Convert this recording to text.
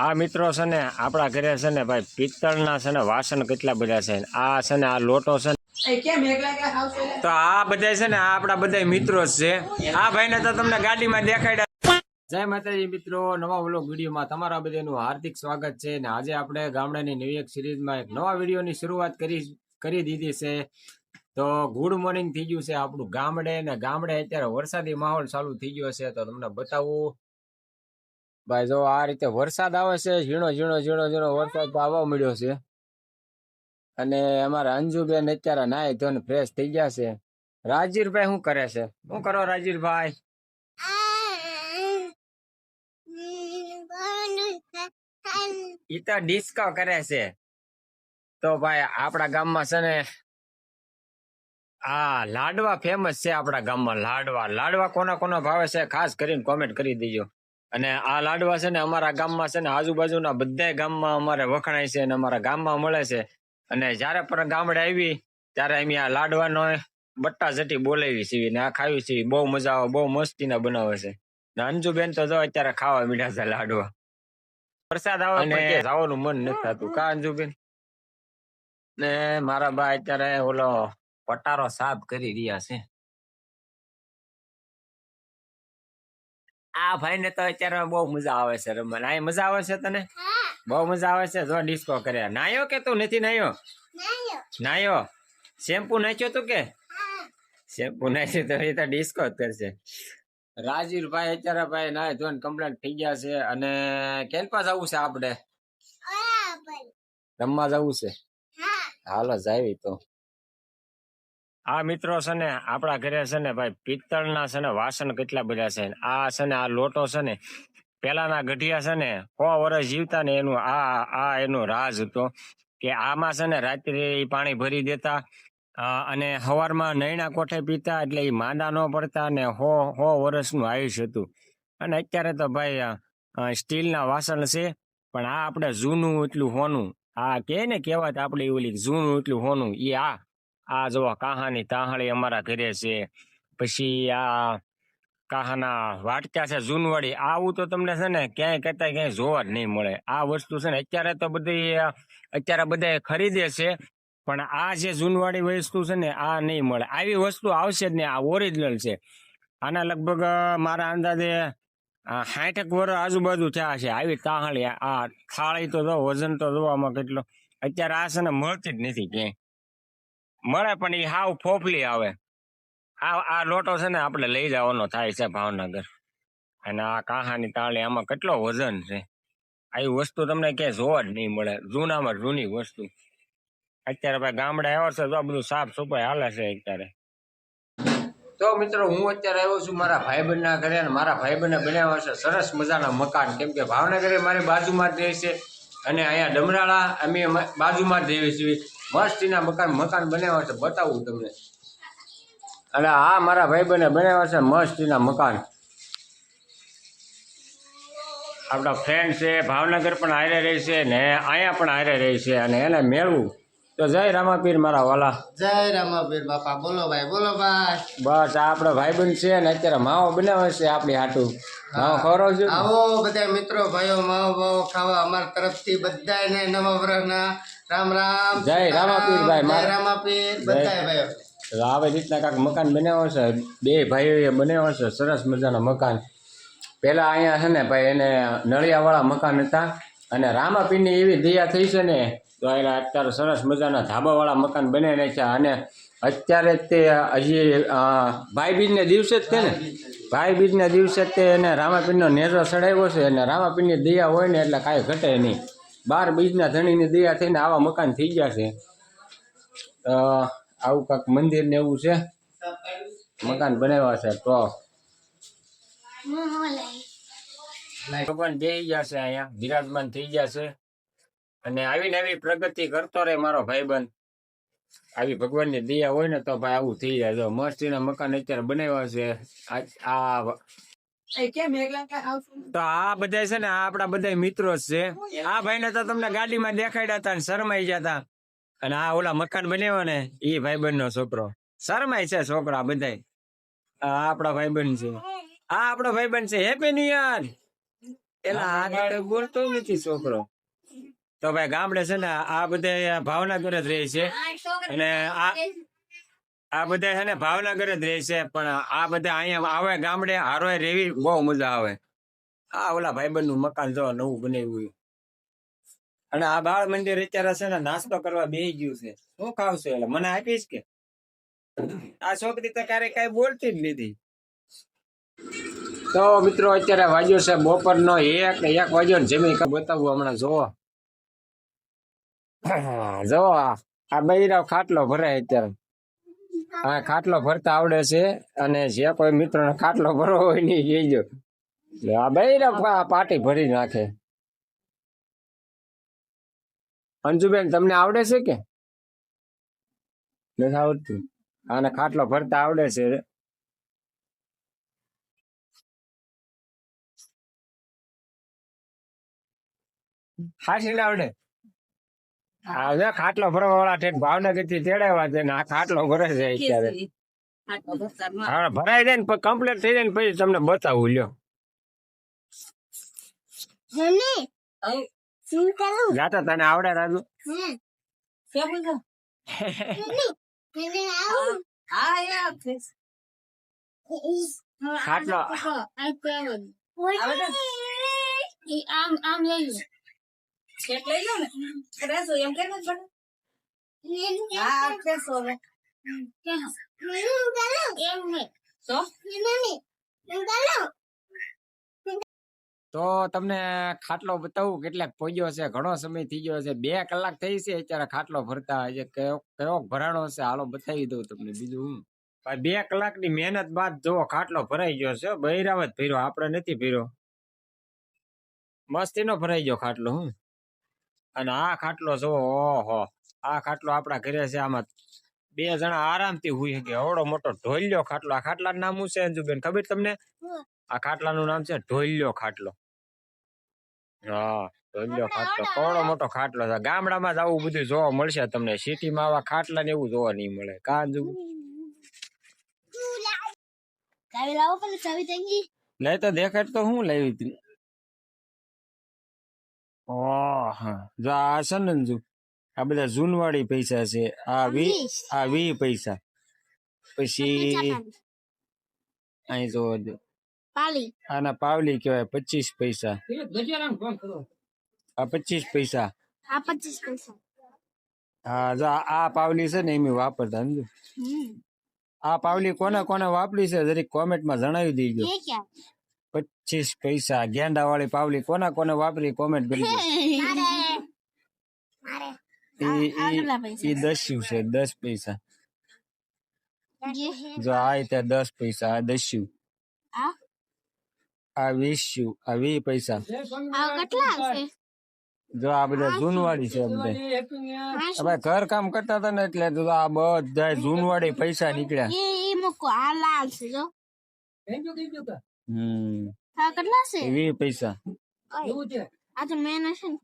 આ મિત્રો છે ને આપણા ઘરે છે ને ભાઈ પિત્તળના છે ને વાસણ કેટલા બધા છે. આ છે ને આ લોટો છે ને તો આ બધા છે ને આ આપણા બધા મિત્રો જ છે. આ ભાઈને તો તમને ગાડીમાં દેખાડ્યા. જય માતાજી મિત્રો, નવા વ્લોગ વિડીયોમાં તમારા બધાનું હાર્દિક સ્વાગત છે. ને આજે આપણે ગામડાની નવી એક સિરીઝમાં એક નવા વિડીયોની શરૂઆત કરી દીધી છે. તો ગુડ મોર્નિંગ થઈ ગયું છે આપણું ગામડે, ને ગામડે અત્યારે વરસાદી માહોલ ચાલુ થઈ ગયો છે. તો તમને બતાવું ભાઈ, જો આ રીતે વરસાદ આવે છે, ઝીણો ઝીણો ઝીણો ઝીણો વરસાદ આવવા મળ્યો છે. અને અમારા અંજુબેન અત્યારે નાય ધોઈને ફ્રેશ થઈ ગયા છે. રાજીરભાઈ શું કરે છે? શું કરો રાજીરભાઈ? ઈ તો ડિસ્કો કરે છે. તો ભાઈ આપણા ગામમાં છે ને આ લાડવા ફેમસ છે. આપણા ગામમાં લાડવા કોના કોના ભાવે છે ખાસ કરીને કોમેન્ટ કરી દેજો. અને આ લાડવા છે ને અમારા ગામમાં છે ને આજુબાજુના બધા ગામમાં અમારે વખણાય છે અને અમારા ગામમાં મળે છે. અને જયારે પણ ગામડે આવી ત્યારે અમે આ લાડવાનો બટ્ટા જટી બોલાવી છીએ ને આ ખાવી છીએ. બહુ મજા આવે, બહુ મસ્તીના બનાવે છે. ને અંજુબેન તો જો અત્યારે ખાવા મીઠા છે લાડવા. વરસાદ આવે અને જવાનું મન નથી થતું કા અંજુબેન? ને મારા બા અત્યારે ઓલો પટારો સાફ કરી રહ્યા છે. આ ભાઈ ને તો અત્યારે બહુ મજા આવે છે રમવાની. આ મજા આવે છે તને? બહુ મજા આવે છે. જો ડિસ્કો કરે. નાયો કે તું નથી નાયો? નાયો. શેમ્પુ નાખ્યો તું કે? શેમ્પુ નાખ્યું તો એ તો ડિસ્કો જ કરશે. રાજીરભાઈ અત્યારે ભાઈ નાય ધોઈને કમ્પ્લીટ થઈ ગયા છે. અને કેલપા જવું છે આપણે? રમવા જવું છે? હાલો જાવી તો. આ મિત્રો છે ને આપણા ઘરે છે ને ભાઈ પિત્તળના છે ને વાસણ કેટલા બધા છે. આ છે ને આ લોટો છે ને પેલાના ગઢિયા છે ને 100 વર્ષ જીવતા ને એનું આ એનો રાજ હતો કે આમાં છે ને રાત્રે પાણી ભરી દેતા અને સવારમાં નૈણા કોઠે પીતા, એટલે એ માંદા ન પડતા ને 100 વર્ષનું આયુષ્ય હતું. અને અત્યારે તો ભાઈ સ્ટીલના વાસણ છે, પણ આ આપણે જૂનું એટલું હોનું, આ કે ને કહેવાત આપણે ઓલી જૂનું એટલું હોનું એ આ જોવા કાહાની તાહાળી અમારા ઘરે છે. પછી આ કાહાના વાટકા છે જૂનવાળી. આવું તો તમને છે ને ક્યાંય કહેતા ક્યાંય જોવા જ નહીં મળે. આ વસ્તુ છે ને અત્યારે તો બધા ખરીદે છે, પણ આ જે જૂનવાળી વસ્તુ છે ને આ નહીં મળે. આવી વસ્તુ આવશે જ નહીં. આ ઓરિજિનલ છે. આના લગભગ મારા અંદાજે 60 વર્ષ આજુબાજુ થયા છે. આવી તાહાળી આ થાળી તો જો વજન તો જોવામાં કેટલો. અત્યારે આ છે ને મળતી જ નથી ક્યાંય. મળે પણ એ હાવ ફોફલી આવે. આ લોટો છે ને આપણે લઈ જવાનો થાય છે ભાવનગર. અને આ કાહાની તાળી આમાં કેટલો વજન છે. આવી વસ્તુ તમને ક્યાંય જોવા જ નહીં મળે. જૂનામાં જૂની વસ્તુ. અત્યારે ભાઈ ગામડે આવ્યો છે તો બધું સાફ સફાઈ હાલે છે અત્યારે. તો મિત્રો હું અત્યારે આવ્યો છું મારા ભાઈબંધના ઘરે. અને મારા ભાઈબંધને બનાવ્યા છે સરસ મજાના મકાન. કેમ કે ભાવનગર મારી બાજુમાં જ રહે છે અને અહીંયા ડમરાળા અમે બાજુમાં જ રહીએ છીએ. મસ્તીના મકાન બનાવ્યા છે, બતાવું તમને. અને આ મારા ભાઈબંધને બનાવ્યા છે મસ્તીના મકાન. આપણા ફ્રેન્ડ છે ભાવનગર પણ હારે રહી છે ને અહીંયા પણ હારે રહી છે. અને એને મેળવું તો જય રામાપીર મારા વાલા. જય રામાપીર બાપા. બોલો ભાઈ, બોલો ભાઈ. બસ આ આપણો ભાઈબંધ છે ને અત્યારે માવો બનાવે છે આપણી હાટું. માવો ખવડાવ છું. આવો બધા મિત્રો ભાઈઓ માવો બાવો ખાવા અમારા તરફથી બધાને નવા વર્ષના રામ રામ. જય રામાપીર ભાઈ. જય રામાપીર બધા ભાઈઓ. આવી રીતના કાંઈક મકાન બનાવ્યો છે. બે ભાઈઓએ બનાવ્યો છે સરસ મજાના મકાન. પેલા અહીંયા છે ને ભાઈ એને નળિયાવાળા મકાન હતા, અને રામાપીરની એવી દયા થઈ છે ને તો એને અત્યારે સરસ મજાના ધાબાવાળા મકાન બનાવી નાખ્યા. અને અત્યારે તે હજી ભાઈબીજને દિવસે જ તે ને ભાઈબીજના દિવસે જ તે એને રામાપીરનો નેજો ચડાવ્યો છે. અને રામાપીરની દયા હોય ને એટલે કાંઈ ઘટે નહીં. 12 બીજના ધણીની દયા થઈને આવા મકાન થઈ ગયા છે. આવું કાંક મંદિર ને એવું છે, મકાન બનાવ્યા છે. તો ભગવાન બેસી ગયા છે અહીંયા, બિરાજમાન થઈ ગયા છે. અને આવીને આવી પ્રગતિ કરતો રહે મારો ભાઈબંધ. આવી ભગવાનની દયા હોય ને તો ભાઈ આવું થઈ જાય. જો મસ્તીના મકાન અત્યારે બનાવ્યા છે. તો આ બધા છે ને આ આપણા બધા મિત્રો જ છે. આ ભાઈને તો તમને ગાડીમાં દેખાડ્યા હતા ને શરમાઈ ગયા હતા. અને આ ઓલા મકાન બનાવ્યો ને એ ભાઈબંધ નો છોકરો શરમાય છે. છોકરા બધા આ આપણા ભાઈબંધ છે. આ આપણો ભાઈબંધ છે. Happy new year. એલા આ ગાડે બોલતો નથી છોકરો. તો ભાઈ ગામડે છે ને આ બધા ભાવનગર જ રહે છે, અને આ બધા છે ને ભાવનગર જ રહે છે, પણ આ બધા અહીંયા આવે ગામડે હારોય રેવી બહુ મજા આવે. આ ઓલા ભાઈબંધ નું મકાન જો નવું બનાવ્યું, અને આ બાળ મંદિર અત્યારે છે ને નાસ્તો કરવા બેસી ગયું છે. શું ખાવશો એટલે મને આપીશ કે? આ છોકરી તો ક્યારેક કઈ બોલતી જ નથી. તો મિત્રો અત્યારે વાગ્યો છે બપોરનો 1 વાગ્યો ને જમી બતાવું હમણાં જોવો. જો આ બૈરાવ ખાટલો ભરાય અત્યારે. હા ખાટલો ભરતા આવડે છે, અને જે કોઈ મિત્રો ખાટલો ભરવો હોય ને કહેજો. એટલે આ બૈરાવ પાટી ભરી નાખે. અંજુબેન તમને આવડે છે કે નથી આવડતું? આને ખાટલો ભરતા આવડે છે. હાસી આવડે. હા ખાટલો ભરવા વાળા ઠેઠ ભાવનગર થી તેડાવ્યા છે ને આ ખાટલો ભરે છે અત્યારે. હા ભરાઈ જાય ને કમ્પ્લીટ થઈ જાય ને પછી તમને બતાવું. લ્યો જાતા તને આવડે રાજુ? ખાટલો આમ લઈ લો, શેક લઈ લો ને, રેસો એમ કેમ જ બને? હા કેસો હવે એમ ને તો તમને ખાટલો બતાવું કેટલાક પોગ્યો છે. ઘણો સમય થઈ ગયો છે, 2 કલાક થઈ છે અત્યારે ખાટલો ભરતા. હજી કયો ભરાણો છે હાલો બતાવી દઉં તમને. બીજું હું 2 કલાકની મહેનત બાદ જો ખાટલો ભરાઈ ગયો છે. બૈરાવ જ ભર્યો, આપણે નથી ભર્યો. મસ્તીનો ભરાઈ ગયો ખાટલો. હું અને આ ખાટલો જો, ઓહો આ ખાટલો આપણા ઘરે છે. આમાં 2 જણા આરામથી હુઈ શકે એવડો મોટો ઢોલિયો ખાટલો. આ ખાટલાનું નામ શું છે અંજુબેન ખબર તમને? આ ખાટલાનું નામ છે ઢોલિયો ખાટલો. હા ઢોલિયો ખાટલો, કેવડો મોટો ખાટલો છે. ગામડામાં જ આવું બધું જોવા મળશે તમને, સિટીમાં આવા ખાટલા ને એવું જોવા નહીં મળે. કા અંજુ? ચાવી લાવો, પણ ચાવી તંગી લઈ તો દેખાડ તો હું લાવી હતી. ઓહ જો આ છે ને અંજુ, આ બધા જૂનવાડી પૈસા છે. આ 20 પૈસા. પછી અહીં જોવો દો, પાલી આના પાવલી કહેવાય 25 પૈસા. આ 25 પૈસા. આ 25 પૈસા. હા જો આ પાવલી છે ને એમ વાપરતા સમજો. આ પાવલી કોને કોને વાપરી છે જરીક કોમેન્ટમાં જણાવી દેજો. એ ક્યાં 25 પૈસા ગેંડા વાળી પાવલી કોના કોને વાપરી કોમેન્ટ કરી દો. ઈ 10 છે, 10 પૈસા. જો આ ત્યાં 10 પૈસા, આ 10. આ 20, આ 20 પૈસા. આ કેટલા છે? જો આ બધા જૂનવાડી છે બધા. હવે ઘર કામ કરતા હતા ને એટલે તો આ બધા જૂનવાડી પૈસા નીકળ્યા. એ મૂકો, આ લાલ છે જો. આ કેટલા છે? 20 પૈસા. આ તો મેન હશે ને.